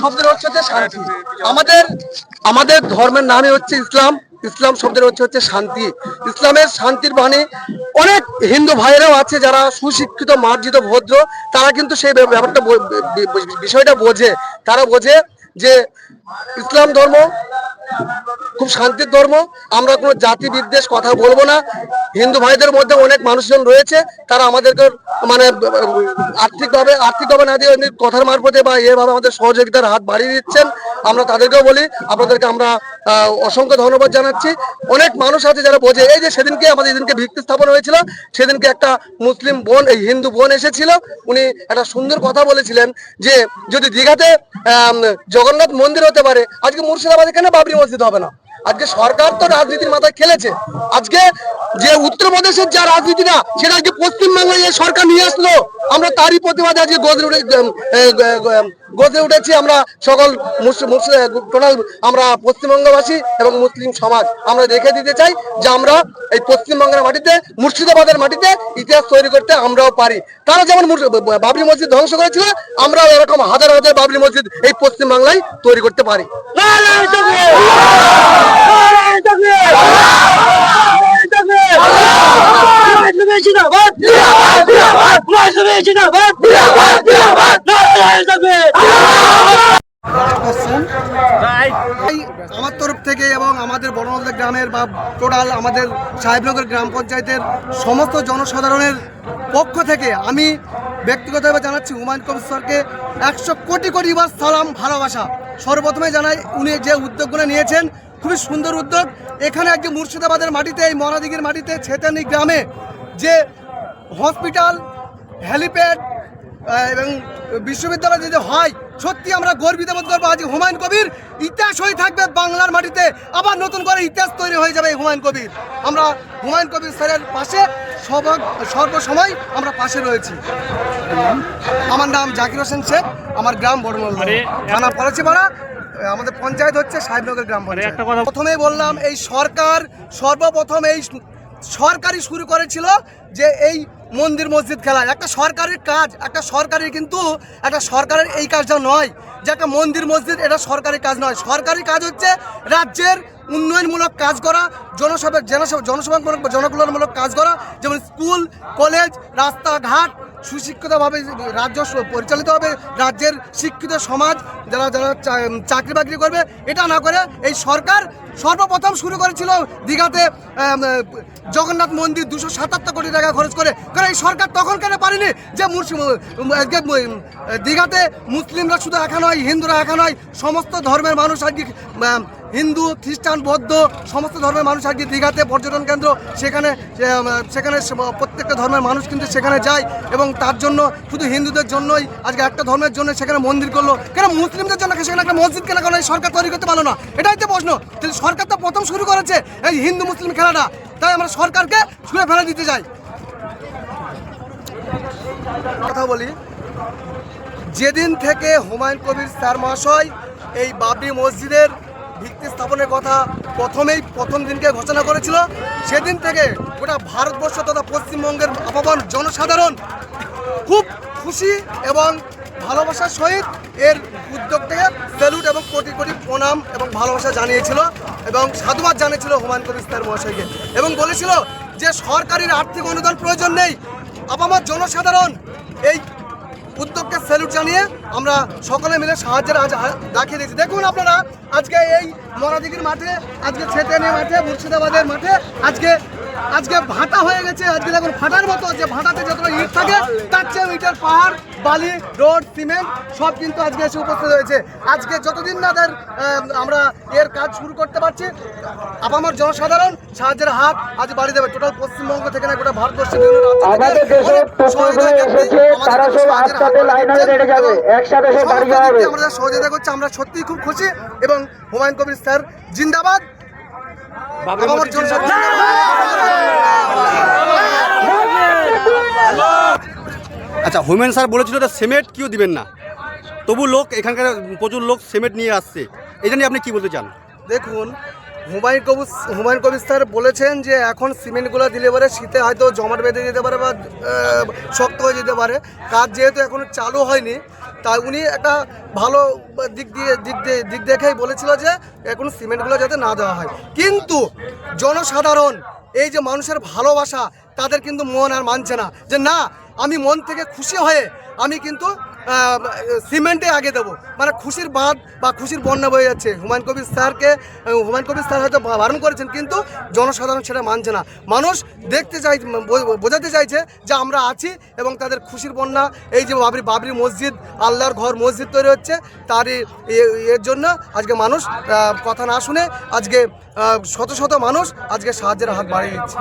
শব্দের অর্থ হচ্ছে শান্তি। আমাদের আমাদের ধর্মের নামই হচ্ছে ইসলাম। ইসলাম শব্দের হচ্ছে শান্তি। ইসলামের শান্তির বাণী অনেক হিন্দু ভাইয়েরাও আছে যারা সুশিক্ষিত, মার্জিত, ভদ্র, তারা কিন্তু সেই ব্যাপারটা বিষয়টা বোঝে। তারা বোঝে যে ইসলাম ধর্ম খুব শান্তির ধর্ম। আমরা কোনো জাতি বিদ্বেষ কথা বলবো না। হিন্দু ভাইদের মধ্যে অনেক মানুষজন রয়েছে, তারা আমাদেরকে মানে আর্থিকভাবে না দিয়ে কথার মারফতে বা এভাবে আমাদের সহযোগিতার হাত বাড়িয়ে দিচ্ছেন। আমরা তাদেরকেও বলি, আপনাদেরকে আমরা অসংখ্য ধন্যবাদ জানাচ্ছি। অনেক মানুষ আছে যারা বোঝে। এই যে সেদিনকে আমাদের যেদিনকে ভিত্তি স্থাপন হয়েছিল, সেদিনকে একটা মুসলিম বোন, এই হিন্দু বোন এসেছিল। উনি একটা সুন্দর কথা বলেছিলেন যে যদি দীঘাতে জগন্নাথ মন্দির হতে পারে, আজকে মুর্শিদাবাদে কেন বাবরি মসজিদ হবে না? আজকে সরকার তো রাজনীতির মাথায় খেলেছে। আজকে যে উত্তরপ্রদেশের যা রাজনীতিটা, সেটা আজকে পশ্চিমবাংলায় সরকার নিয়ে আসলো। আমরা তারই প্রতিবাদে আজকে গজে উঠেছি। আমরা সকল টোটাল আমরা পশ্চিমবঙ্গবাসী এবং মুসলিম সমাজ আমরা দেখে দিতে চাই যে আমরা এই পশ্চিমবঙ্গের মাটিতে, মুর্শিদাবাদের মাটিতে ইতিহাস তৈরি করতে আমরাও পারি। তারা যেমন বাবরি মসজিদ ধ্বংস করেছিল, আমরাও এরকম হাজার হাজার বাবরি মসজিদ এই পশ্চিমবাংলায় তৈরি করতে পারি। আমার তরফ থেকে এবং আমাদের বড়নলদা গ্রামের বা টোটাল আমাদের সাহেবনগর গ্রাম পঞ্চায়েতের সমস্ত জনসাধারণের পক্ষ থেকে আমি ব্যক্তিগতভাবে জানাচ্ছি হুমায়ুন কবির স্যারকে 100 কোটি কোটি বার সালাম, ভালোবাসা। সর্বপ্রথমে জানাই উনি যে উদ্যোগগুলো নিয়েছেন, খুবই সুন্দর উদ্যোগ। এখানে আজকে মুর্শিদাবাদের মাটিতে, এই মরাদিঘির মাটিতে, ছেতানি গ্রামে যে হসপিটাল, হেলিপ্যাড এবং বিশ্ববিদ্যালয় যদি হয়, সত্যি আমরা গর্বিত বোধ করবো। আজ হুমায়ুন কবির ইতিহাস হয়ে থাকবে বাংলার মাটিতে, আবার নতুন করে ইতিহাস তৈরি হয়ে যাবে হুমায়ুন কবির। আমরা হুমায়ুন কবির স্যারের পাশে সর্বসময় আমরা পাশে রয়েছি। আমার নাম জাকির হোসেন শেখ, আমার গ্রাম বড়নলদা, থানা পলাশিপাড়া, আমাদের পঞ্চায়েত হচ্ছে সাহেবনগর গ্রাম পঞ্চায়েত। প্রথমেই বললাম, এই সরকার সর্বপ্রথম এই সরকারই শুরু করেছিল যে এই মন্দির মসজিদ খেলা একটা সরকারের কাজ। একটা সরকারের কিন্তু একটা সরকারের এই কাজটা নয় যে একটা মন্দির মসজিদ, এটা সরকারি কাজ নয়। সরকারি কাজ হচ্ছে রাজ্যের উন্নয়নমূলক কাজ করা, জনকল্যাণমূলক কাজ করা, যেমন স্কুল, কলেজ, রাস্তাঘাট সুশিক্ষিতভাবে রাজ্য পরিচালিত হবে। রাজ্যের শিক্ষিত সমাজ যারা যারা চাকরি বাকরি করবে, এটা না করে এই সরকার সর্বপ্রথম শুরু করেছিল দীঘাতে জগন্নাথ মন্দির 277 কোটি টাকা খরচ করে। কারণ এই সরকার তখন কেন পারেনি যে দীঘাতে মুসলিমরা শুধু একা নয়, হিন্দুরা একা নয়, সমস্ত ধর্মের মানুষ আজকে, হিন্দু, খ্রিস্টান, বৌদ্ধ সমস্ত ধর্মের মানুষ আজকে দীঘাতে পর্যটন কেন্দ্র, সেখানে প্রত্যেকটা ধর্মের মানুষ কিন্তু সেখানে যায়। এবং তার জন্য শুধু হিন্দুদের জন্যই আজকে একটা ধর্মের জন্য সেখানে মন্দির করলো, কেন মুসলিমদের জন্য সেখানে একটা মসজিদ কেন এই সরকার তৈরি করতে পারলো না? এটাই তো প্রশ্ন। তাহলে সরকার তো প্রথম শুরু করেছে এই হিন্দু মুসলিম খেলাটা, তাই আমরা সরকারকে ছুঁড়ে ফেলে দিতে চাই। কথা বলি, যেদিন থেকে হুমায়ুন কবির স্যার মহাশয় এই বাবরি মসজিদের ভিত্তি স্থাপনের কথা প্রথম দিনকে ঘোষণা করেছিল, সেদিন থেকে গোটা ভারতবর্ষ তথা পশ্চিমবঙ্গের আপামর জনসাধারণ খুব খুশি এবং ভালোবাসার সহিত এর উদ্যোগটাকে স্যালুট এবং কোটি কোটি প্রণাম এবং ভালোবাসা জানিয়েছিল এবং সাধুবাদ জানিয়েছিল হুমায়ুন কবির স্যার মহাশয়কে, এবং বলেছিল যে সরকারের আর্থিক অনুদান প্রয়োজন নেই, আপামর জনসাধারণ এই উদ্যোগকে স্যালুট জানিয়ে আমরা সকলে মিলে সাহায্যের আজ দেখিয়ে দিয়েছি। দেখুন আপনারা, আজকে এই মরাদিঘির মাঠে, আজকে ছেতানি মাঠে, মুর্শিদাবাদের মাঠে আজকে ভাটা হয়ে গেছে। আজকে দেখুন ফাটার মতো, যে ভাটাতে যতটা ইট থাকে তার চেয়ে ইটের পাহাড়, বালি, রোড, সিমেন্ট সব কিন্তু আজকে এসে উপস্থিত হয়েছে। আজকে যতদিন না আমরা এর কাজ শুরু করতে পারছি, আপামর জনসাধারণ সাহায্যের হাত আজ বাড়িয়ে দেবে। টোটাল পশ্চিমবঙ্গ থেকে না, গোটা ভারতবর্ষের আমরা সহযোগিতা করছি। আমরা সত্যিই খুব খুশি এবং হুমায়ুন কবির স্যার জিন্দাবাদ। আচ্ছা, হুমায়ুন স্যার বলেছিল যে সিমেন্ট কেউ দিবেন না, তবু লোক এখানকার প্রচুর লোক সিমেন্ট নিয়ে আসছে, এটা নিয়ে আপনি কি বলতে চান? দেখুন, হুমায়ুন কবির স্যার বলেছেন যে এখন সিমেন্টগুলো দিলে পরে শীতে হয়তো জমাট বেঁধে যেতে পারে বা শক্ত হয়ে যেতে পারে। কাজ যেহেতু এখনো চালু হয়নি, তাই উনি একটা ভালো দিক দেখেই বলেছিল যে এখন সিমেন্টগুলো যাতে না দেওয়া হয়। কিন্তু জনসাধারণ এই যে মানুষের ভালোবাসা তাদের কিন্তু মন আর মানছে না যে না আমি মন থেকে খুশি হয়ে আমি কিন্তু সিমেন্টে আগে দেবো, মানে খুশির বাঁধ বা খুশির বন্যা বয়ে যাচ্ছে। হুমায়ুন কবির স্যার হয়তো বারণ করেছেন কিন্তু জনসাধারণ সেটা মানছে না। মানুষ দেখতে চাই, বোঝাতে চাইছে যে আমরা আছি এবং তাদের খুশির বন্যা এই যে বাবরি মসজিদ আল্লাহর ঘর মসজিদ তৈরি হচ্ছে তারই এর জন্য আজকে মানুষ কথা না শুনে আজকে শত শত মানুষ আজকে সাহায্যের হাত বাড়িয়ে দিচ্ছে।